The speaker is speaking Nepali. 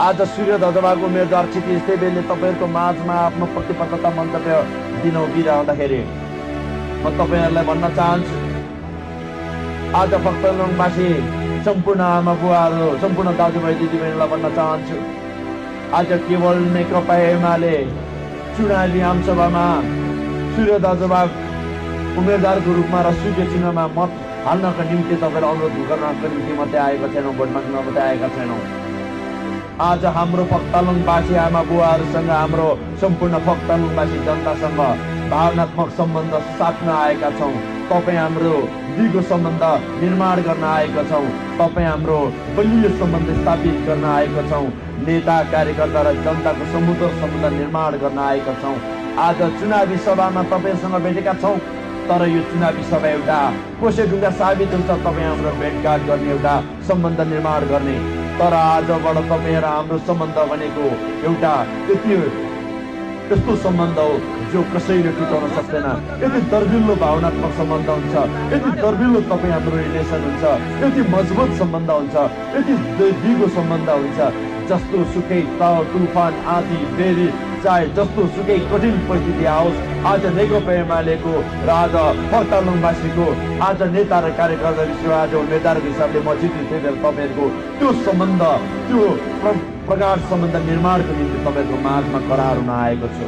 आज सूर्य ध्वजभाग उम्मेदवार क्षितिज देवेलले तपाईँहरूको माझमा आफ्नो प्रतिबद्धता मन्तव्य दिन उभिरहँदाखेरि म तपाईँहरूलाई भन्न चाहन्छु, आज भक्तलङवासी सम्पूर्ण आमा बुवाहरू, सम्पूर्ण दाजुभाइ दिदीबहिनीलाई भन्न चाहन्छु, आज केवल नेकपा एमाले चुनावी आमसभामा सूर्य ध्वजभाग उम्मेदवारको रूपमा र सूर्य चिन्हमा मत हाल्नका निम्ति तपाईँलाई अनुरोध गर्नको निम्ति मात्रै आएको छैनौँ, भोट माग्न मात्रै आएका छैनौँ। आज हाम्रो भक्तलङवासी आमा बुवाहरूसँग, हाम्रो सम्पूर्ण भक्तलङवासी जनतासँग भावनात्मक सम्बन्ध साट्न आएका छौँ। तपाईँ हाम्रो दिगो सम्बन्ध निर्माण गर्न आएका छौँ। तपाईँ हाम्रो बलियो सम्बन्ध स्थापित गर्न आएका छौँ। नेता कार्यकर्ता र जनताको समुद्र सम्बन्ध निर्माण गर्न आएका छौँ। आज चुनावी सभामा तपाईँसँग भेटेका छौँ, तर यो चुनावी सभा एउटा कोसेढुङ्गा साबित हुन्छ तपाईँ हाम्रो भेटघाट गर्ने, एउटा सम्बन्ध निर्माण गर्ने। तर आजबाट तपाईँ र हाम्रो सम्बन्ध भनेको एउटा यस्तो सम्बन्ध हो जो कसैले टुटाउन सक्दैन। यति दर्दिलो भावनात्मक सम्बन्ध हुन्छ, यति दर्दिलो तपाईँ हाम्रो रिलेसन हुन्छ, यति मजबुत सम्बन्ध हुन्छ, यति दिगो सम्बन्ध हुन्छ, जस्तो सुकै तुफान आँधी बेरी चाहे जस्तो सुकै कठिन परिस्थिति आओस्, आज नेकपा एमालेको र आज भक्तलङवासीको आज नेता र कार्यकर्ता आज उम्मेदवारको हिसाबले म क्षितिज देवेल तपाईँहरूको त्यो सम्बन्ध, त्यो प्रगाढ सम्बन्ध निर्माणको निम्ति तपाईँहरूको माझमा करार हुन आएको छु।